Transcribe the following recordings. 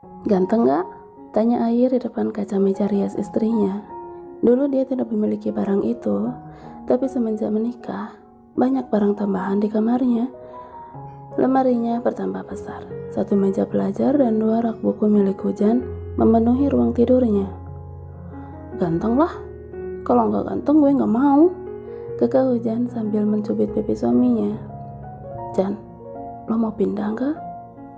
Ganteng gak? Tanya Air di depan kaca meja rias istrinya. Dulu dia tidak memiliki barang itu, tapi semenjak menikah, banyak barang tambahan di kamarnya. Lemarinya bertambah besar, satu meja belajar dan 2 rak buku milik Hujan memenuhi ruang tidurnya. Ganteng lah, kalau nggak ganteng gue nggak mau, kekeh Hujan sambil mencubit pipi suaminya. Jan, lo mau pindah nggak?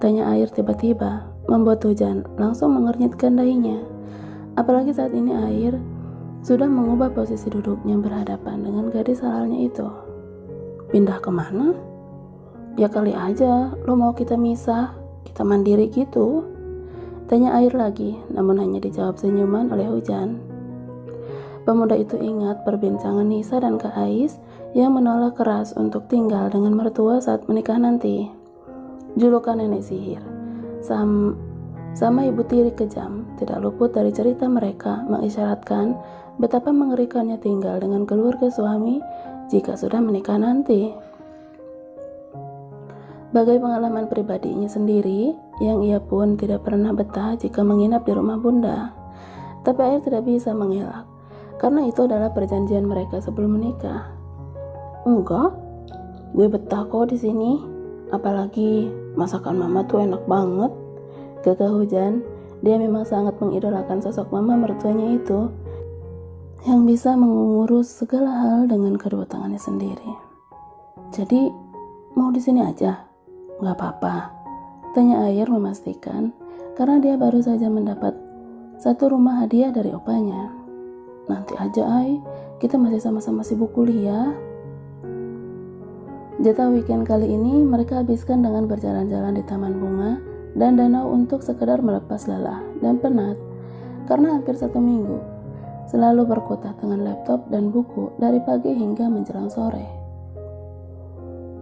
Tanya Air tiba-tiba, membuat Hujan langsung mengernyitkan dahinya. Apalagi saat ini Air sudah mengubah posisi duduknya berhadapan dengan gadis halalnya itu. Pindah kemana? Ya kali aja lo mau kita misah, kita mandiri gitu. Tanya Air lagi, namun hanya dijawab senyuman oleh Hujan. Pemuda itu ingat perbincangan Nisa dan Kak Ais yang menolak keras untuk tinggal dengan mertua saat menikah nanti. Julukan nenek sihir sama ibu tiri kejam tidak luput dari cerita mereka, mengisyaratkan betapa mengerikannya tinggal dengan keluarga suami jika sudah menikah nanti. Bagai pengalaman pribadinya sendiri, yang ia pun tidak pernah betah jika menginap di rumah bunda. Tapi Air tidak bisa mengelak, karena itu adalah perjanjian mereka sebelum menikah. Enggak, gue betah kok di sini. Apalagi masakan mama tuh enak banget. Kekeh Hujan, dia memang sangat mengidolakan sosok mama mertuanya itu, yang bisa mengurus segala hal dengan kedua tangannya sendiri. Jadi, mau di sini aja? Gak apa-apa, tanya Air memastikan, karena dia baru saja mendapat satu rumah hadiah dari opanya. Nanti aja Ai, kita masih sama-sama sibuk kuliah. Jatah weekend kali ini mereka habiskan dengan berjalan-jalan di taman bunga dan danau untuk sekedar melepas lelah dan penat, karena hampir 1 minggu selalu berkutat dengan laptop dan buku dari pagi hingga menjelang sore.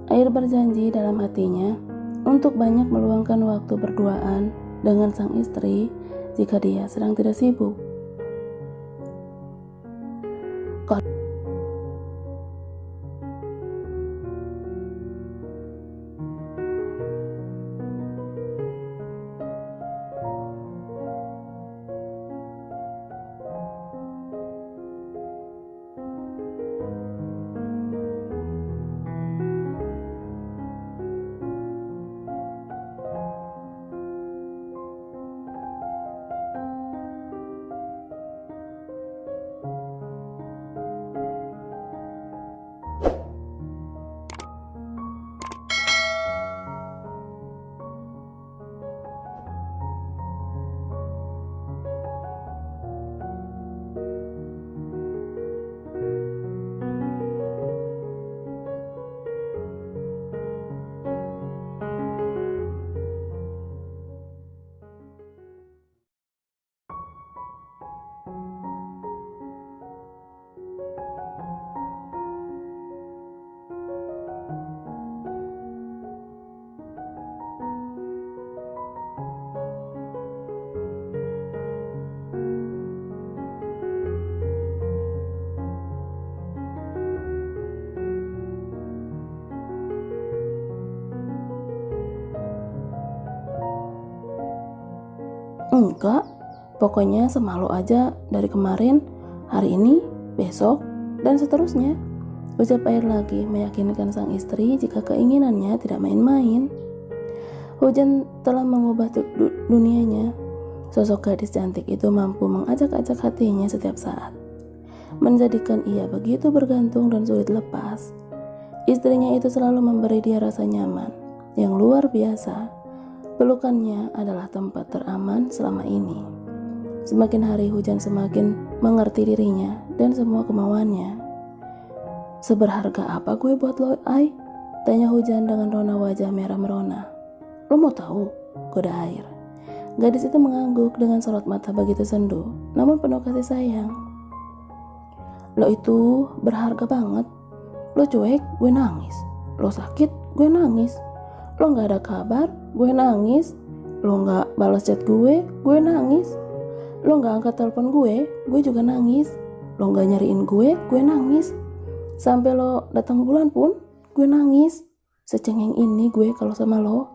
Air berjanji dalam hatinya untuk banyak meluangkan waktu berduaan dengan sang istri jika dia sedang tidak sibuk. Enggak, pokoknya semalu aja dari kemarin, hari ini, besok, dan seterusnya. Ucap Air lagi meyakinkan sang istri jika keinginannya tidak main-main. Hujan telah mengubah dunianya. Sosok gadis cantik itu mampu mengacak-acak hatinya setiap saat, menjadikan ia begitu bergantung dan sulit lepas. Istrinya itu selalu memberi dia rasa nyaman yang luar biasa. Pelukannya adalah tempat teraman selama ini. Semakin hari Hujan semakin mengerti dirinya dan semua kemauannya. Seberharga apa gue buat lo, Ai? Tanya Hujan dengan rona wajah merah merona. Lo mau tahu? Goda Air. Gadis itu mengangguk dengan sorot mata begitu sendu, namun penuh kasih sayang. Lo itu berharga banget. Lo cuek, gue nangis. Lo sakit, gue nangis. Lo gak ada kabar, gue nangis. Lo gak balas chat gue nangis. Lo gak angkat telepon gue juga nangis. Lo gak nyariin gue nangis. Sampai lo datang bulan pun, gue nangis. Secengeng ini gue kalau sama lo.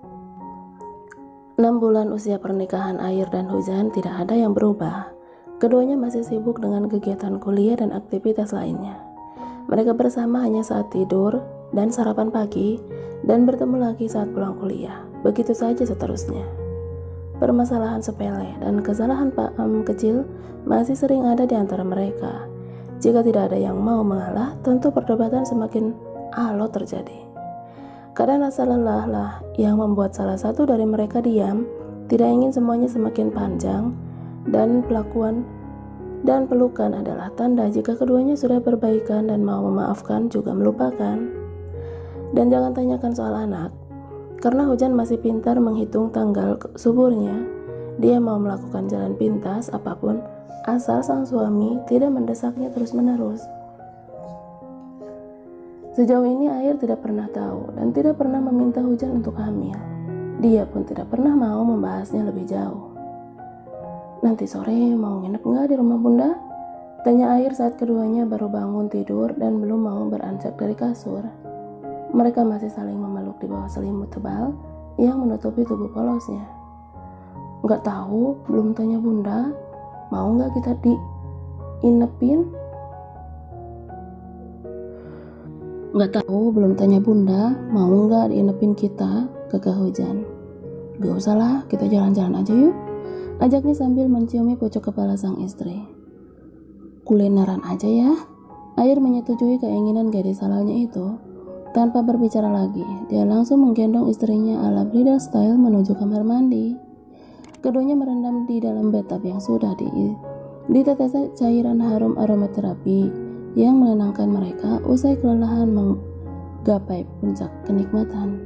6 bulan usia pernikahan Air dan Hujan tidak ada yang berubah. Keduanya masih sibuk dengan kegiatan kuliah dan aktivitas lainnya. Mereka bersama hanya saat tidur dan sarapan pagi, dan bertemu lagi saat pulang kuliah. Begitu saja seterusnya. Permasalahan sepele dan kesalahan paham kecil masih sering ada di antara mereka. Jika tidak ada yang mau mengalah, tentu perdebatan semakin alot terjadi. Kadang rasa lelah lah yang membuat salah satu dari mereka diam, tidak ingin semuanya semakin panjang, dan pelukan adalah tanda jika keduanya sudah berbaikan dan mau memaafkan juga melupakan. Dan jangan tanyakan soal anak, karena Hujan masih pintar menghitung tanggal suburnya. Dia mau melakukan jalan pintas apapun, asal sang suami tidak mendesaknya terus-menerus. Sejauh ini Air tidak pernah tahu dan tidak pernah meminta Hujan untuk hamil. Dia pun tidak pernah mau membahasnya lebih jauh. "Nanti sore mau nginep nggak di rumah bunda?" tanya Air saat keduanya baru bangun tidur dan belum mau beranjak dari kasur. Mereka masih saling memeluk di bawah selimut tebal yang menutupi tubuh polosnya. "Nggak tahu, belum tanya bunda. Mau nggak kita diinepin?" "Nggak tahu, belum tanya bunda. Mau nggak diinepin kita?" kekeh Hujan. "Gak usah lah, kita jalan-jalan aja yuk," ajaknya sambil menciumi pucuk kepala sang istri. "Kulineran aja ya." Air menyetujui keinginan gadis halalnya itu. Tanpa berbicara lagi, dia langsung menggendong istrinya ala bridal style menuju kamar mandi. Keduanya merendam di dalam bathtub yang sudah ditetesi cairan harum aromaterapi yang menenangkan mereka usai kelelahan menggapai puncak kenikmatan.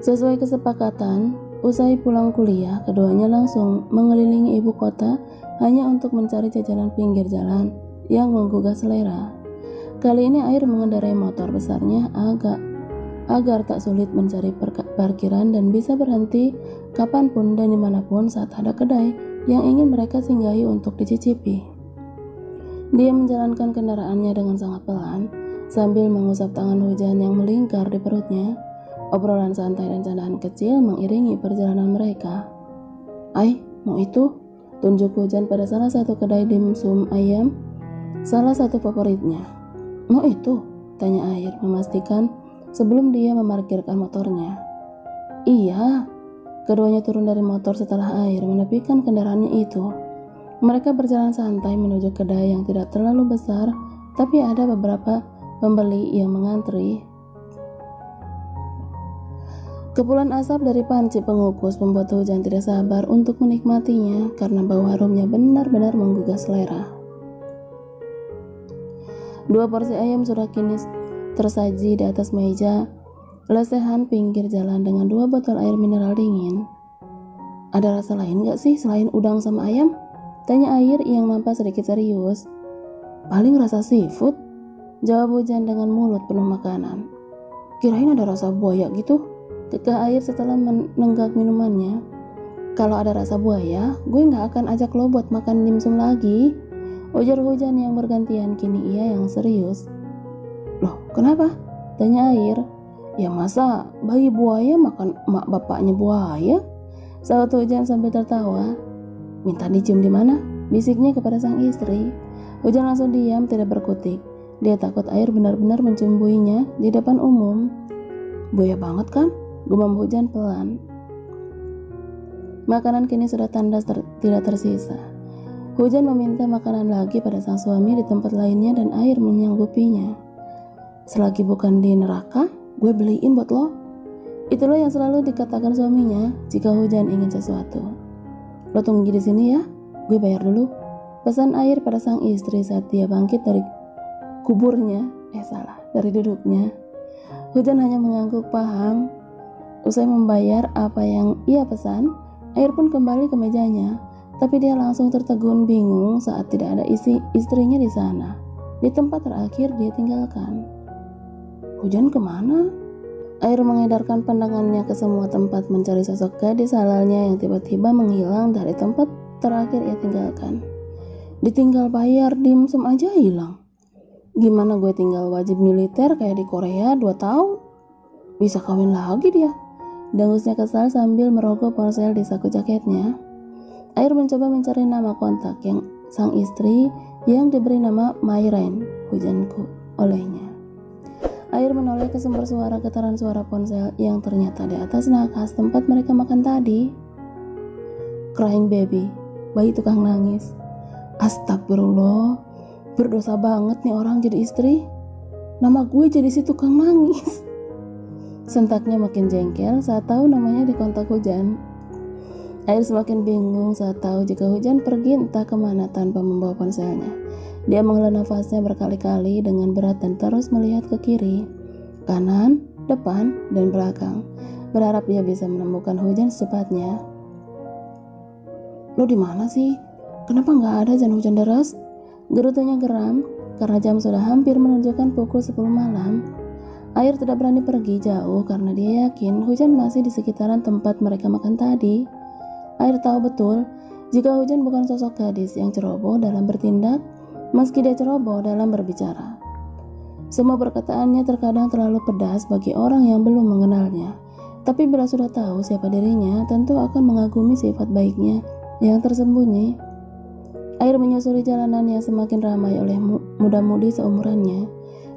Sesuai kesepakatan, usai pulang kuliah, keduanya langsung mengelilingi ibu kota hanya untuk mencari jajanan pinggir jalan yang menggugah selera. Kali ini Air mengendarai motor besarnya agar tak sulit mencari parkiran dan bisa berhenti kapanpun dan dimanapun saat ada kedai yang ingin mereka singgahi untuk dicicipi. Dia menjalankan kendaraannya dengan sangat pelan, sambil mengusap tangan Hujan yang melingkar di perutnya. Obrolan santai dan candaan kecil mengiringi perjalanan mereka. "Ai, mau itu?" tunjuk Hujan pada salah satu kedai dimsum ayam, salah satu favoritnya. "Mau itu?" tanya Air, memastikan sebelum dia memarkirkan motornya. "Iya." Keduanya turun dari motor setelah Air menepikan kendaraannya itu. Mereka berjalan santai menuju kedai yang tidak terlalu besar, tapi ada beberapa pembeli yang mengantri. Kepulan asap dari panci pengukus membuat Hujan tidak sabar untuk menikmatinya karena bau harumnya benar-benar menggugah selera. 2 porsi ayam sudah kini tersaji di atas meja lesehan pinggir jalan dengan 2 botol air mineral dingin. "Ada rasa lain gak sih selain udang sama ayam?" tanya Air yang nampak sedikit serius. "Paling rasa seafood," jawab Hujan dengan mulut penuh makanan. "Kirain ada rasa buaya gitu," kekeh Air setelah menenggak minumannya. "Kalau ada rasa buaya, gue gak akan ajak lo buat makan dimsum lagi," ujar Hujan yang bergantian, kini ia yang serius. "Loh, kenapa?" tanya Air. "Ya masa bayi buaya makan emak bapaknya buaya?" sahut Hujan sambil tertawa. "Minta dicium di mana?" bisiknya kepada sang istri. Hujan langsung diam, tidak berkutik. Dia takut Air benar-benar mencumbuinya di depan umum. "Buaya banget kan?" gumam Hujan pelan. Makanan kini sudah tandas tidak tersisa. Hujan meminta makanan lagi pada sang suami di tempat lainnya dan Air menyanggupinya. "Selagi bukan di neraka, gue beliin buat lo." Itulah yang selalu dikatakan suaminya jika Hujan ingin sesuatu. "Lo tunggu di sini ya, gue bayar dulu," pesan Air pada sang istri saat dia bangkit dari dari duduknya. Hujan hanya mengangguk paham. Usai membayar apa yang ia pesan, Air pun kembali ke mejanya, tapi dia langsung tertegun bingung saat tidak ada istrinya di sana, di tempat terakhir dia tinggalkan. "Hujan kemana?" Air mengedarkan pandangannya ke semua tempat mencari sosok gadis halalnya yang tiba-tiba menghilang dari tempat terakhir ia tinggalkan. Ditinggal bayar dimsum aja hilang. Gimana gue tinggal wajib militer kayak di Korea 2 tahun? Bisa kawin lagi dia. Dengusnya kesal sambil merogoh ponsel di saku jaketnya. Air mencoba mencari nama kontak yang sang istri yang diberi nama Myren, hujanku, olehnya. Air menoleh ke sumber suara getaran suara ponsel yang ternyata di atas nakas tempat mereka makan tadi. Crying baby, bayi tukang nangis. Astagfirullah, berdosa banget nih orang jadi istri. Nama gue jadi si tukang nangis. Sentaknya makin jengkel saat tahu namanya di kontak Hujan. Air semakin bingung saat tahu jika Hujan pergi entah kemana tanpa membawa ponselnya. Dia menghela nafasnya berkali-kali dengan berat dan terus melihat ke kiri, kanan, depan, dan belakang, berharap dia bisa menemukan Hujan secepatnya. Lo di mana sih? Kenapa nggak ada hujan deras? Gerutunya geram karena jam sudah hampir menunjukkan pukul 10 malam. Air tidak berani pergi jauh karena dia yakin Hujan masih di sekitaran tempat mereka makan tadi. Air tahu betul jika Hujan bukan sosok gadis yang ceroboh dalam bertindak, meski dia ceroboh dalam berbicara. Semua perkataannya terkadang terlalu pedas bagi orang yang belum mengenalnya. Tapi bila sudah tahu siapa dirinya, tentu akan mengagumi sifat baiknya yang tersembunyi. Air menyusuri jalanan yang semakin ramai oleh muda-mudi seumurannya.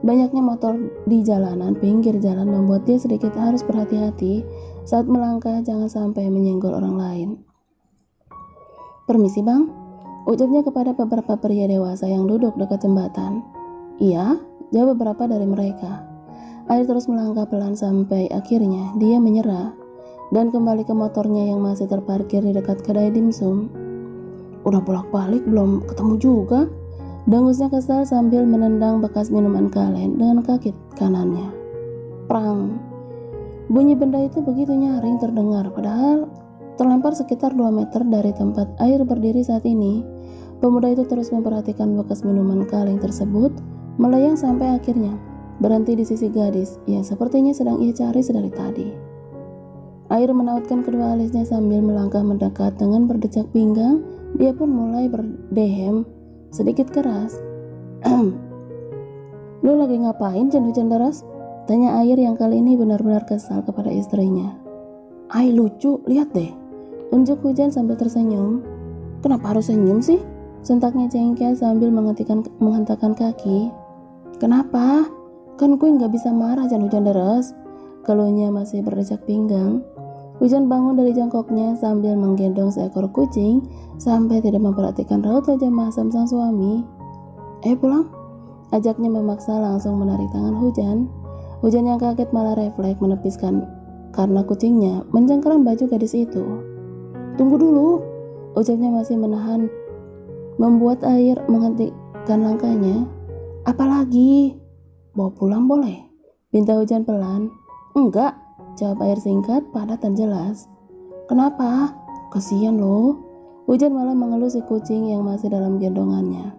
Banyaknya motor di jalanan pinggir jalan membuat dia sedikit harus berhati-hati saat melangkah, jangan sampai menyenggol orang lain. Permisi bang, ucapnya kepada beberapa pria dewasa yang duduk dekat jembatan. Iya, jawab beberapa dari mereka. Air terus melangkah pelan sampai akhirnya dia menyerah dan kembali ke motornya yang masih terparkir di dekat kedai dimsum. Udah bolak-balik belum ketemu juga, dengusnya kesal sambil menendang bekas minuman kaleng dengan kaki kanannya. Prang. Bunyi benda itu begitu nyaring terdengar padahal terlempar sekitar 2 meter dari tempat Air berdiri saat ini. Pemuda itu terus memperhatikan bekas minuman kaleng tersebut, melayang sampai akhirnya berhenti di sisi gadis yang sepertinya sedang ia cari sedari tadi. Air menautkan kedua alisnya sambil melangkah mendekat dengan berdecak pinggang. Dia pun mulai berdehem sedikit keras. Lu lagi ngapain hujan deras? Tanya Air yang kali ini benar-benar kesal kepada istrinya. Ai lucu, lihat deh. Unjuk Hujan sambil tersenyum. Kenapa harus senyum sih? Sentaknya jengkel sambil menghentakkan kaki. Kenapa? Kan gue gak bisa marah hujan deras. Keluhnya masih berdecak pinggang. Hujan bangun dari jongkoknya sambil menggendong seekor kucing sampai tidak memperhatikan raut wajah masam sang suami. Pulang? Ajaknya memaksa langsung menarik tangan Hujan. Hujan yang kaget malah refleks menepiskan karena kucingnya mencengkeram baju gadis itu. Tunggu dulu, ucapnya masih menahan, membuat Air menghentikan langkahnya. Apalagi? Bawa pulang boleh? Pinta Hujan pelan. Enggak, jawab Air singkat, padat dan jelas. Kenapa? Kasihan loh. Hujan malah mengelus si kucing yang masih dalam gendongannya.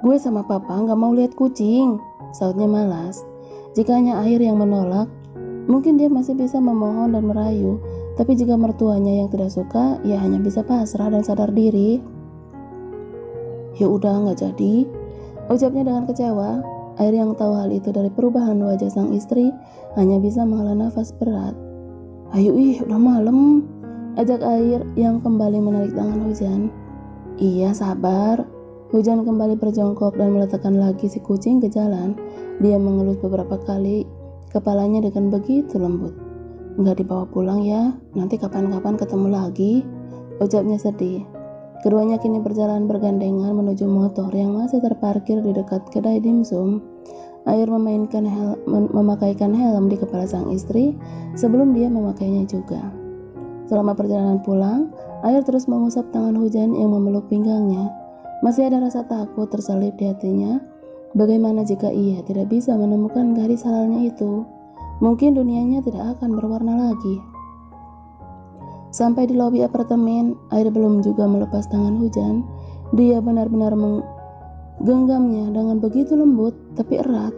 Gue sama papa gak mau lihat kucing, sautnya malas. Jika hanya Air yang menolak, mungkin dia masih bisa memohon dan merayu. Tapi jika mertuanya yang tidak suka, ya hanya bisa pasrah dan sadar diri. Ya udah gak jadi, ucapnya dengan kecewa. Air yang tahu hal itu dari perubahan wajah sang istri hanya bisa menghela nafas berat. Ayo udah malam, ajak Air yang kembali menarik tangan Hujan. Iya sabar. Hujan kembali berjongkok dan meletakkan lagi si kucing ke jalan. Dia mengelus beberapa kali kepalanya dengan begitu lembut. Nggak dibawa pulang ya, nanti kapan-kapan ketemu lagi, ucapnya sedih. Keduanya kini berjalan bergandengan menuju motor yang masih terparkir di dekat kedai dimsum. Air memakaikan helm di kepala sang istri sebelum dia memakainya juga. Selama perjalanan pulang, Air terus mengusap tangan Hujan yang memeluk pinggangnya. Masih ada rasa takut terselip di hatinya. Bagaimana jika ia tidak bisa menemukan gadis halalnya itu? Mungkin dunianya tidak akan berwarna lagi. Sampai di lobi apartemen, Air belum juga melepas tangan Hujan. Dia benar-benar menggenggamnya dengan begitu lembut tapi erat,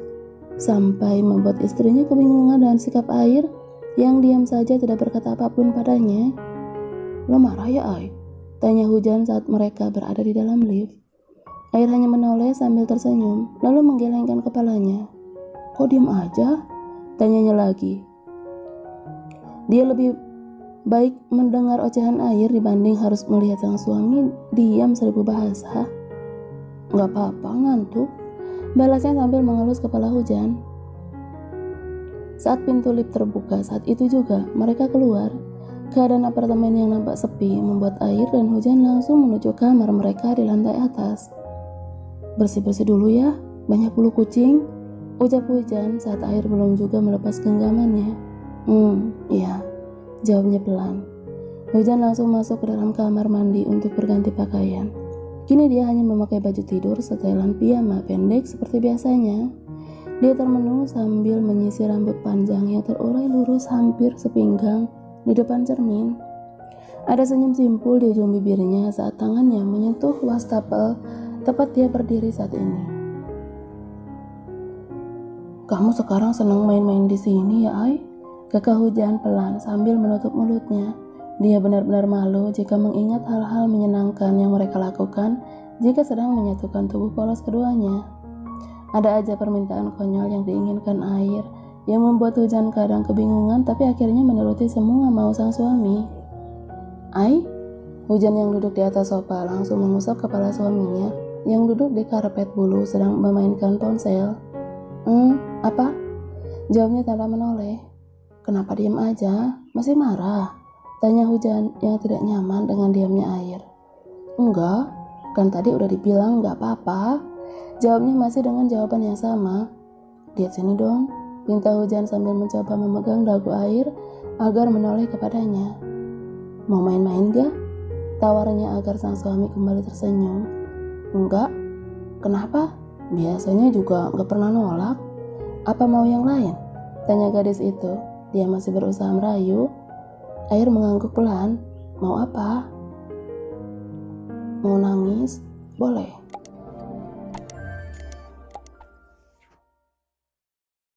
sampai membuat istrinya kebingungan dengan sikap Air yang diam saja tidak berkata apapun padanya. Lo marah ya Air? Tanya Hujan saat mereka berada di dalam lift. Air hanya menoleh sambil tersenyum, lalu menggelengkan kepalanya. Kok diam aja? Tanyanya lagi. Dia lebih baik mendengar ocehan air dibanding harus melihat sang suami diam 1000 bahasa. Gak apa-apa, ngantuk, balasnya sambil mengelus kepala hujan. Saat pintu lift terbuka, saat itu juga mereka keluar. Keadaan apartemen yang nampak sepi membuat Air dan Hujan langsung menuju kamar mereka di lantai atas. Bersih-bersih dulu ya, banyak bulu kucing, ucap Hujan saat Air belum juga melepas genggamannya. Iya, jawabnya pelan. Hujan langsung masuk ke dalam kamar mandi untuk berganti pakaian. Kini dia hanya memakai baju tidur setelan piyama pendek seperti biasanya. Dia termenung sambil menyisir rambut panjang yang terurai lurus hampir sepinggang di depan cermin. Ada senyum simpul di ujung bibirnya saat tangannya menyentuh wastafel tepat dia berdiri saat ini. Kamu sekarang senang main-main di sini ya, Ai? Kata Hujan pelan sambil menutup mulutnya. Dia benar-benar malu jika mengingat hal-hal menyenangkan yang mereka lakukan jika sedang menyatukan tubuh polos keduanya. Ada aja permintaan konyol yang diinginkan Air, yang membuat Hujan kadang kebingungan tapi akhirnya menuruti semua mau sang suami. Ai? Hujan yang duduk di atas sofa langsung mengusap kepala suaminya yang duduk di karpet bulu sedang memainkan ponsel. Apa? Jawabnya tanpa menoleh. Kenapa diam aja? Masih marah? Tanya Hujan yang tidak nyaman dengan diamnya Air. Enggak, kan tadi udah dibilang gak apa-apa. Jawabnya masih dengan jawaban yang sama. Lihat sini dong, pinta Hujan sambil mencoba memegang dagu Air agar menoleh kepadanya. Mau main-main gak? Tawarnya agar sang suami kembali tersenyum. Enggak. Kenapa? Biasanya juga gak pernah nolak. Apa mau yang lain? Tanya gadis itu. Dia masih berusaha merayu. Air mengangguk pelan. Mau apa? Mau nangis? Boleh.